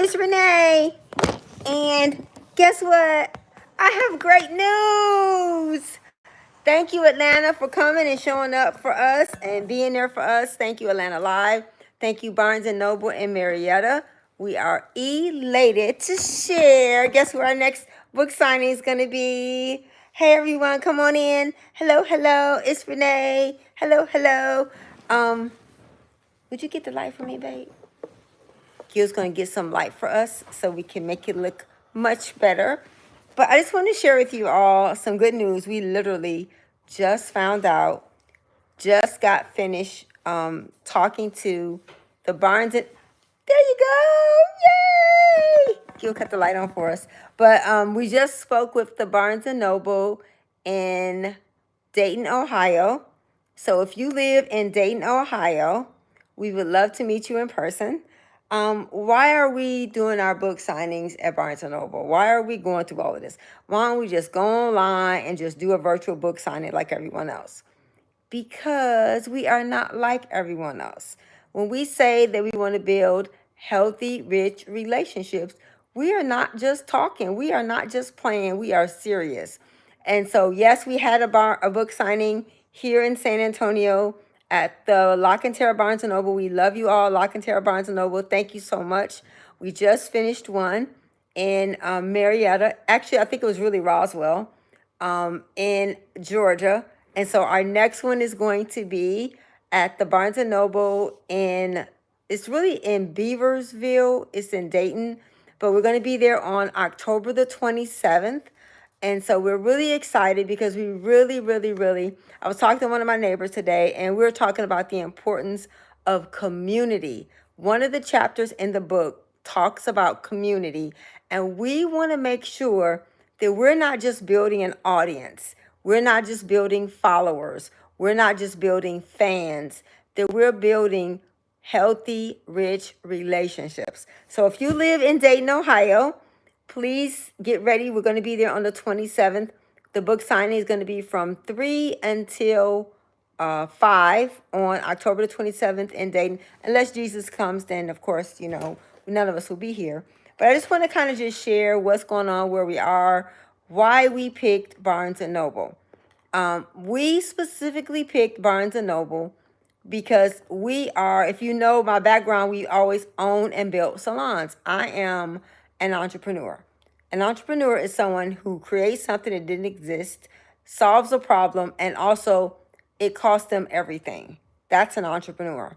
it's Renee. And guess what? I have great news. Thank you, Atlanta, for coming and showing up for us and being there for us. Thank you, Atlanta Live. Thank you, Barnes and Noble and Marietta. We are elated to share. Guess who our next book signing is going to be? Hey, everyone, come on in. Hello, hello. It's Renee. Hello, hello. Would you get the light for me, babe? Gil's going to get some light for us so we can make it look much better. But I just want to share with you all some good news. We literally just found out, just got finished talking to the Barnes and... There you go! Yay! Gil cut the light on for us. But we just spoke with the Barnes and Noble in Dayton, Ohio. So if you live in Dayton, Ohio, we would love to meet you in person. Why are we doing our book signings at Barnes and Noble? Why are we going through all of this? Why don't we just go online and just do a virtual book signing like everyone else? Because we are not like everyone else. When we say that we want to build healthy, rich relationships, we are not just talking. We are not just playing. We are serious. And so, yes, we had a book signing here in San Antonio at the Lock and Terra Barnes and Noble. We love you all, Lock and Terra Barnes and Noble. Thank you so much. We just finished one in Marietta. Actually, I think it was really Roswell, in Georgia. And so our next one is going to be at the Barnes and Noble it's really in Beaversville. It's in Dayton, but we're going to be there on October the 27th. And so we're really excited because we really, I was talking to one of my neighbors today and we were talking about the importance of community. One of the chapters in the book talks about community, and we want to make sure that we're not just building an audience. We're not just building followers. We're not just building fans, that we're building healthy, rich relationships. So if you live in Dayton, Ohio, please get ready. We're going to be there on the 27th. The book signing is going to be from 3 until 5 on October the 27th in Dayton. Unless Jesus comes, then, of course, none of us will be here. But I just want to kind of just share what's going on, where we are, why we picked Barnes and Noble. We specifically picked Barnes and Noble because we are, if you know my background, we always own and built salons. I am an entrepreneur. An entrepreneur is someone who creates something that didn't exist, solves a problem, and also it costs them everything. That's an entrepreneur.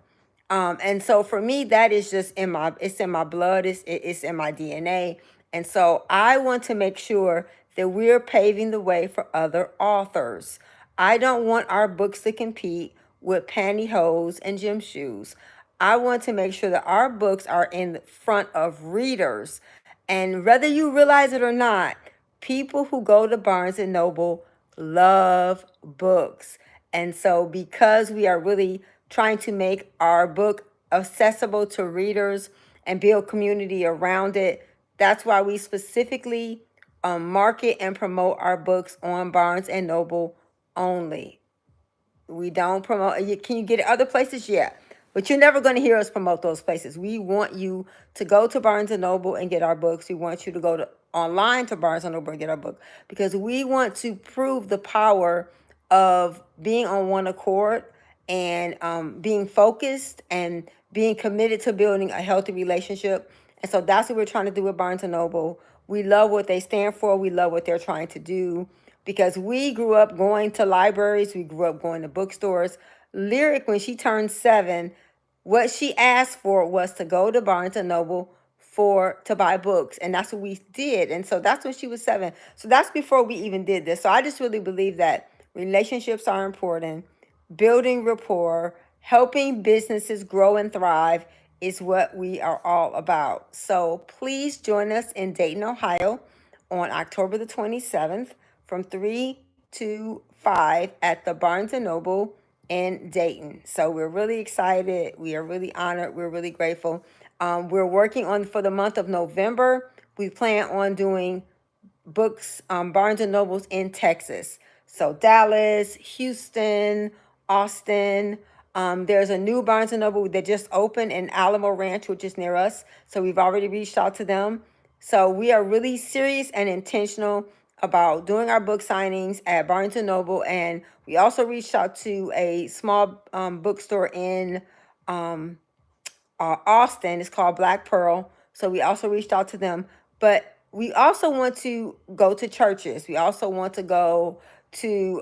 And so for me, that is just it's in my blood, it's in my DNA. And so I want to make sure that we're paving the way for other authors. I don't want our books to compete with pantyhose and gym shoes. I want to make sure that our books are in front of readers. And whether you realize it or not, people who go to Barnes and Noble love books. And so because we are really trying to make our book accessible to readers and build community around it, that's why we specifically market and promote our books on Barnes and Noble only. We don't promote. Can you get it other places? Yeah. But you're never going to hear us promote those places. We want you to go to Barnes and Noble and get our books. We want you to go online to Barnes and Noble and get our book, because we want to prove the power of being on one accord and being focused and being committed to building a healthy relationship. And so that's what we're trying to do with Barnes and Noble. We love what they stand for. We love what they're trying to do, because we grew up going to libraries. We grew up going to bookstores. Lyric, when she turned 7, what she asked for was to go to Barnes and Noble to buy books. And that's what we did. And so that's when she was 7. So that's before we even did this. So I just really believe that relationships are important. Building rapport, helping businesses grow and thrive is what we are all about. So please join us in Dayton, Ohio on October the 27th from 3 to 5 at the Barnes and Noble in Dayton. So we're really excited. We are really honored. We're really grateful. We're working on, for the month of November, we plan on doing books, Barnes and Nobles in Texas. So Dallas, Houston, Austin, There's a new Barnes and Noble that just opened in Alamo Ranch, which is near us. So we've already reached out to them. So we are really serious and intentional about doing our book signings at Barnes and Noble, and we also reached out to a small bookstore in um, Austin. It's called Black Pearl. So we also reached out to them. But we also want to go to churches. We also want to go to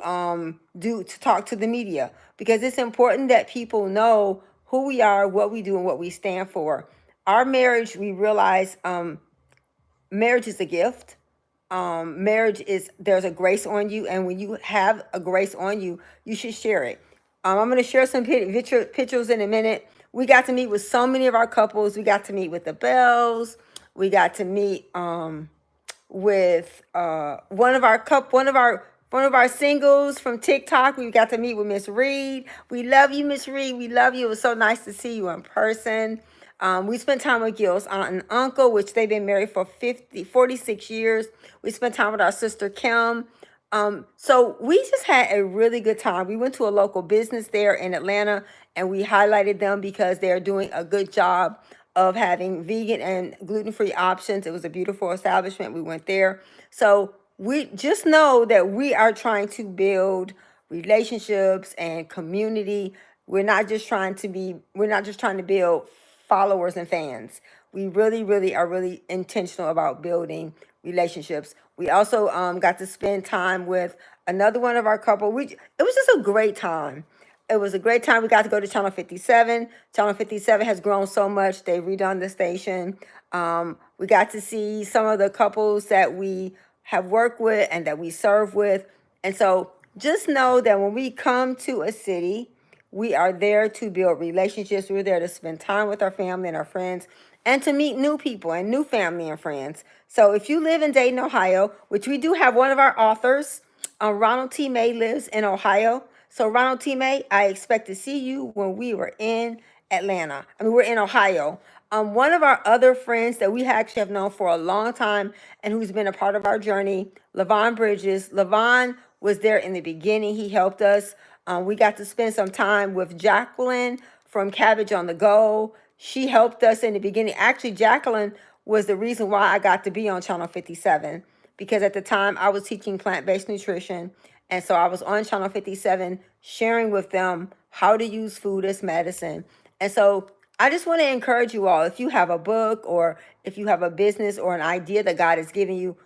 talk to the media, because it's important that people know who we are, what we do, and what we stand for. Our marriage, we realize, marriage is a gift. Marriage is, there's a grace on you, and when you have a grace on you, you should share it. I'm going to share some pictures in a minute. We got to meet with so many of our couples. We got to meet with the Bells. We got to meet with one of our singles from TikTok. We got to meet with Miss Reed. We love you, Miss Reed. We love you. It was so nice to see you in person. We spent time with Gil's aunt and uncle, which they've been married for 46 years. We spent time with our sister Kim. So we just had a really good time. We went to a local business there in Atlanta, and we highlighted them because they're doing a good job of having vegan and gluten-free options. It was a beautiful establishment. We went there. So we just know that we are trying to build relationships and community. We're not just trying to build followers and fans. We really, really are really intentional about building relationships. We also got to spend time with another one of our couple. It was just a great time. It was a great time. We got to go to Channel 57. Channel 57 has grown so much. They redone the station. We got to see some of the couples that we have worked with and that we serve with. And so just know that when we come to a city, we are there to build relationships. We're there to spend time with our family and our friends, and to meet new people and new family and friends. So if you live in Dayton, Ohio, which we do have one of our authors, Ronald T. May, lives in Ohio. So Ronald T. May, I expect to see you when we were in Atlanta. I mean, we're in Ohio. One of our other friends that we actually have known for a long time and who's been a part of our journey, Levon Bridges. Levon was there in the beginning. He helped us. We got to spend some time with Jacqueline from Cabbage on the Go. She helped us in the beginning. Actually, Jacqueline was the reason why I got to be on Channel 57, because at the time I was teaching plant-based nutrition. And so I was on Channel 57 sharing with them how to use food as medicine. And so I just want to encourage you all, if you have a book or if you have a business or an idea that God has given you,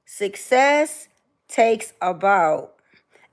success takes about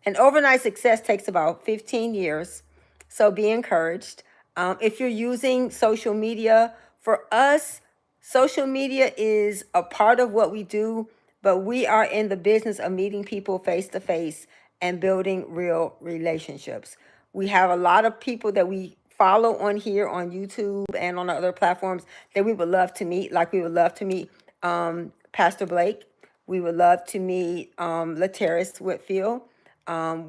an overnight success takes about 15 years. So be encouraged. If you're using social media, for us, social media is a part of what we do, but we are in the business of meeting people face to face and building real relationships. We have a lot of people that we follow on here on YouTube and on other platforms that we would love to meet. Like we would love to meet Pastor Blake. We would love to meet Lateris Whitfield.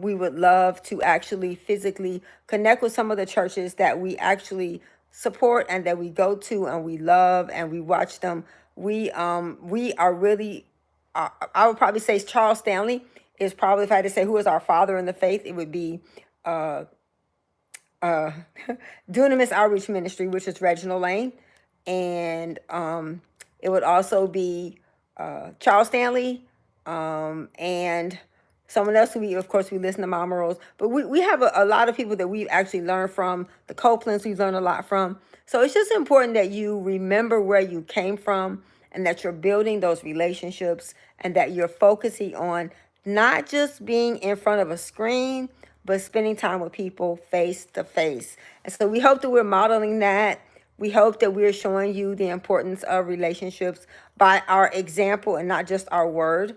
We would love to actually physically connect with some of the churches that we actually support and that we go to and we love and we watch them. We are really, I would probably say Charles Stanley is probably, if I had to say who is our father in the faith, it would be uh, Dunamis Outreach Ministry, which is Reginald Lane. And it would also be Charles Stanley, and someone else who of course, we listen to Mama Rose. But we have a lot of people that we've actually learned from. The Copelands, we've learned a lot from. So it's just important that you remember where you came from and that you're building those relationships and that you're focusing on not just being in front of a screen, but spending time with people face to face. And so we hope that we're modeling that. We hope that we're showing you the importance of relationships by our example and not just our word.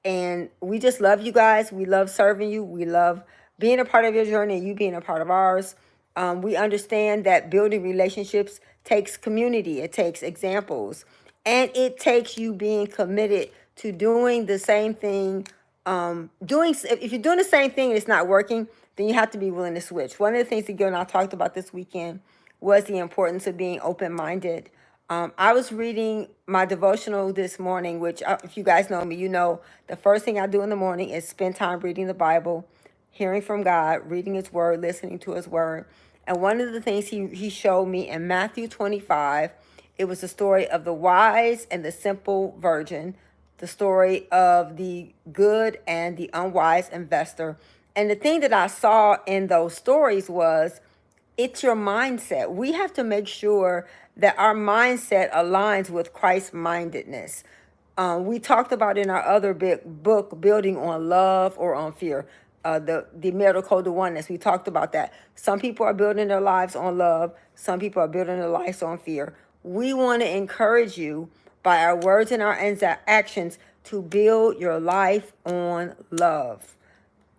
And we just love you guys. We love serving you. We love being a part of your journey and you being a part of ours. We understand that building relationships takes community. It takes examples. And it takes you being committed to doing the same thing. If you're doing the same thing and it's not working, then you have to be willing to switch. One of the things that Gil and I talked about this weekend was the importance of being open-minded. I was reading my devotional this morning, which if you guys know me, you know the first thing I do in the morning is spend time reading the Bible, hearing from God, reading his word, listening to his word. And one of the things he showed me in Matthew 25, it was the story of the wise and the simple virgin, the story of the good and the unwise investor. And the thing that I saw in those stories was it's your mindset. We have to make sure that our mindset aligns with Christ mindedness. We talked about in our other big book, Building on Love or on Fear, the marital code of oneness. We talked about that. Some people are building their lives on love. Some people are building their lives on fear. We want to encourage you by our words and our actions to build your life on love.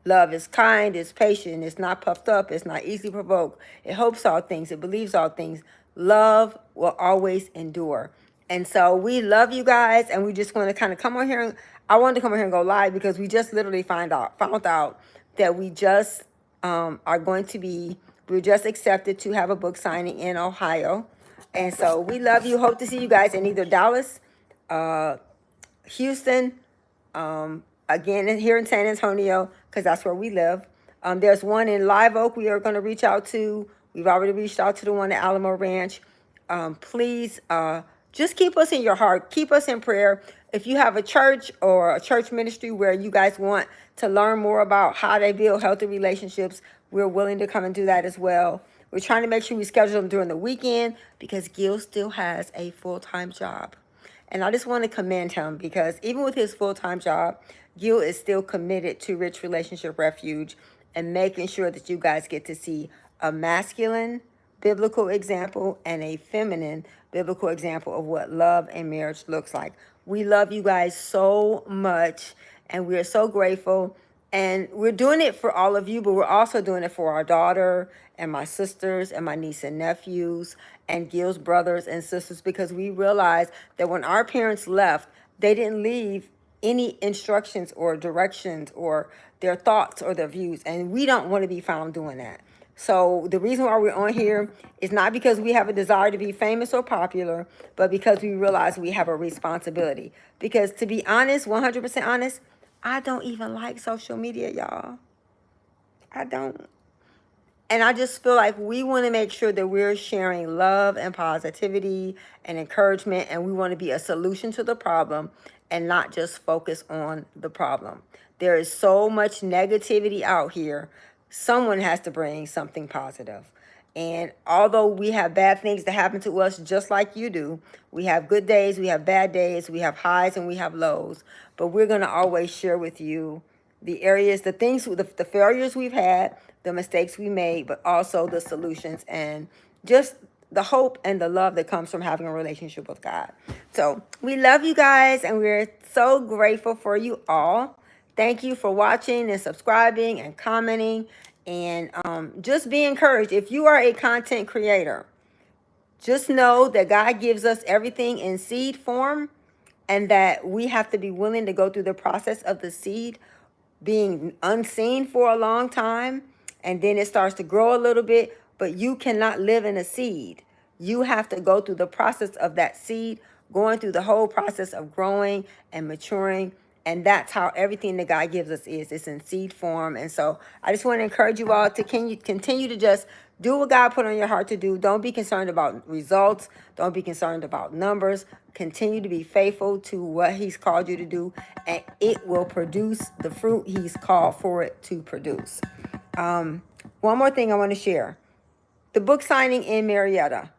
Love is kind, it's patient, it's not puffed up, it's not easily provoked. It hopes all things, it believes all things. Love will always endure. And so we love you guys, and we just want to kind of come on here. I wanted to come on here and go live because we just literally found out that we just are going to be, we're just accepted to have a book signing in Ohio. And so we love you. Hope to see you guys in either Dallas, Houston, again here in San Antonio, because that's where we live. There's one in Live Oak we are going to reach out to. We've already reached out to the one at Alamo Ranch. Please just keep us in your heart. Keep us in prayer. If you have a church or a church ministry where you guys want to learn more about how they build healthy relationships, we're willing to come and do that as well. We're trying to make sure we schedule them during the weekend because Gil still has a full-time job. And I just want to commend him because even with his full-time job, Gil is still committed to Rich Relationship Refuge and making sure that you guys get to see a masculine biblical example and a feminine biblical example of what love and marriage looks like. We love you guys so much, and we are so grateful. And we're doing it for all of you, but we're also doing it for our daughter and my sisters and my niece and nephews and Gil's brothers and sisters, because we realized that when our parents left, they didn't leave any instructions or directions or their thoughts or their views. And we don't want to be found doing that. So the reason why we're on here is not because we have a desire to be famous or popular, but because we realize we have a responsibility. Because to be honest, 100% honest, I don't even like social media, y'all. I don't. And I just feel like we want to make sure that we're sharing love and positivity and encouragement, and we want to be a solution to the problem and not just focus on the problem. There is so much negativity out here. Someone has to bring something positive. And although we have bad things that happen to us just like you do, we have good days, we have bad days, we have highs and we have lows. But we're going to always share with you the areas, the things, the failures we've had, the mistakes we made, but also the solutions and just the hope and the love that comes from having a relationship with God. So we love you guys, and we're so grateful for you all. Thank you for watching and subscribing and commenting, and just be encouraged. If you are a content creator, just know that God gives us everything in seed form, and that we have to be willing to go through the process of the seed being unseen for a long time, and then it starts to grow a little bit, but you cannot live in a seed. You have to go through the process of that seed, going through the whole process of growing and maturing. And that's how everything that God gives us is. It's in seed form. And so I just want to encourage you all to continue to just do what God put on your heart to do. Don't be concerned about results. Don't be concerned about numbers. Continue to be faithful to what He's called you to do, and it will produce the fruit He's called for it to produce. One more thing I want to share. The book signing in Marietta.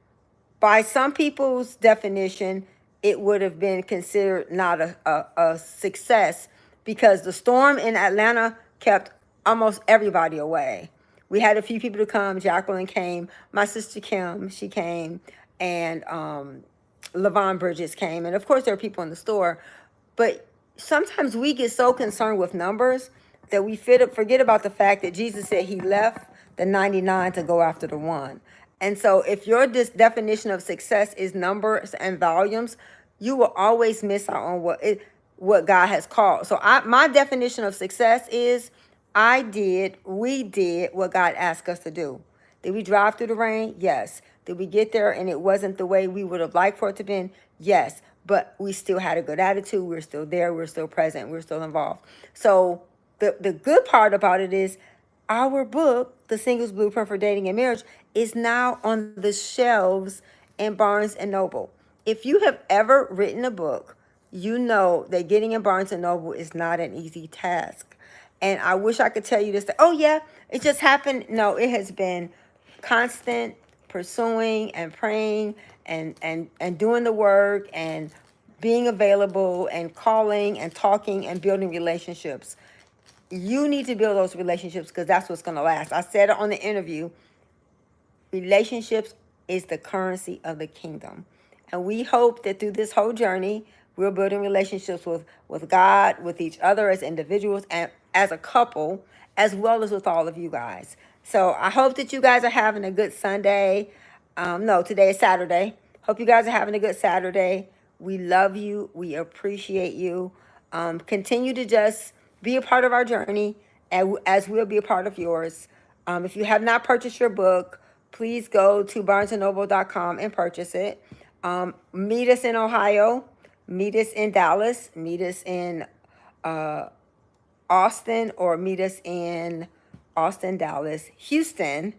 By some people's definition, it would have been considered not a success because the storm in Atlanta kept almost everybody away. We had a few people to come. Jacqueline came. My sister Kim, she came. And LaVon Bridges came. And of course, there are people in the store. But sometimes we get so concerned with numbers that we forget about the fact that Jesus said He left the 99 to go after the one. And so if your definition of success is numbers and volumes, you will always miss out on what God has called. So my definition of success is we did what God asked us to do. Did we drive through the rain? Yes. Did we get there and it wasn't the way we would have liked for it to be? Yes. But we still had a good attitude. We're still there. We're still present. We're still involved. So the good part about it is our book The Singles Blueprint for Dating and Marriage, is now on the shelves in Barnes and Noble. If you have ever written a book, you know that getting in Barnes and Noble is not an easy task. And I wish I could tell you this, oh yeah, it just happened. No, it has been constant pursuing and praying and doing the work and being available and calling and talking and building relationships. You need to build those relationships because that's what's going to last. I said it on the interview. Relationships is the currency of the kingdom. And we hope that through this whole journey, we're building relationships with God, with each other as individuals, and as a couple, as well as with all of you guys. So I hope that you guys are having a good Sunday. No, today is Saturday. Hope you guys are having a good Saturday. We love you. We appreciate you. Continue to just be a part of our journey, as we'll be a part of yours. If you have not purchased your book, please go to barnesandnoble.com and purchase it. Meet us in Ohio, meet us in Dallas, meet us in Austin, or meet us in Austin, Dallas, Houston.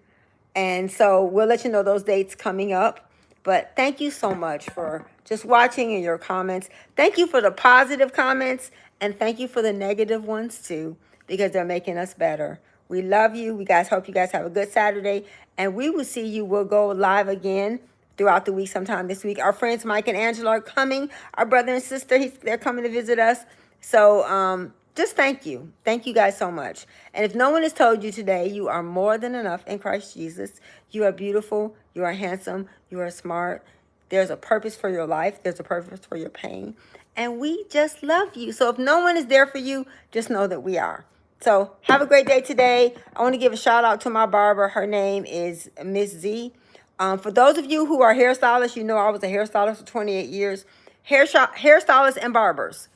And so we'll let you know those dates coming up. But thank you so much for just watching and your comments. Thank you for the positive comments, and thank you for the negative ones too, because they're making us better. We love you. We guys hope you guys have a good Saturday, and we will see you. We'll go live again throughout the week sometime this week. Our friends Mike and Angela are coming. Our brother and sister, they're coming to visit us. So just thank you. Thank you guys so much. And if no one has told you today, you are more than enough in Christ Jesus. You are beautiful. You are handsome. You are smart. There's a purpose for your life. There's a purpose for your pain. And we just love you. So if no one is there for you, just know that we are. So have a great day today. I want to give a shout out to my barber. Her name is Miss Z. For those of you who are hairstylists, you know I was a hairstylist for 28 years. Hairstylists and barbers.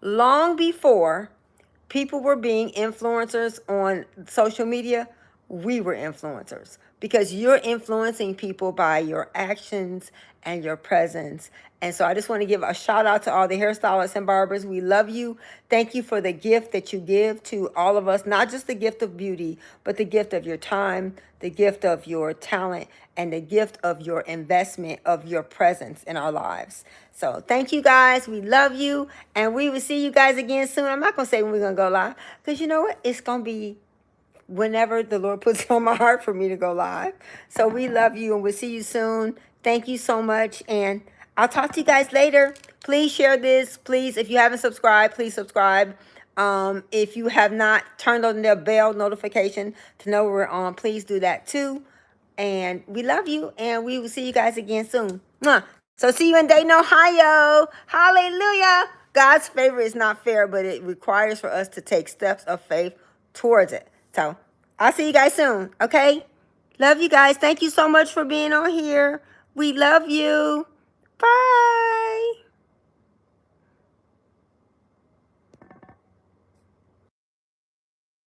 Long before people were being influencers on social media, we were influencers, because you're influencing people by your actions and your presence. And so I just want to give a shout out to all the hairstylists and barbers. We love you. Thank you for the gift that you give to all of us, not just the gift of beauty, but the gift of your time, the gift of your talent, and the gift of your investment of your presence in our lives. So thank you guys. We love you. And we will see you guys again soon. I'm not going to say when we're going to go live, because you know what? It's going to be whenever the Lord puts it on my heart for me to go live. So we love you, and we'll see you soon. Thank you so much. And I'll talk to you guys later. Please share this. Please, if you haven't subscribed, please subscribe. If you have not turned on the bell notification to know we're on, please do that too. And we love you, and we will see you guys again soon. Mwah. So see you in Dayton, Ohio. Hallelujah. God's favor is not fair, but it requires for us to take steps of faith towards it. So I'll see you guys soon, okay? Love you guys. Thank you so much for being on here. We love you. Bye.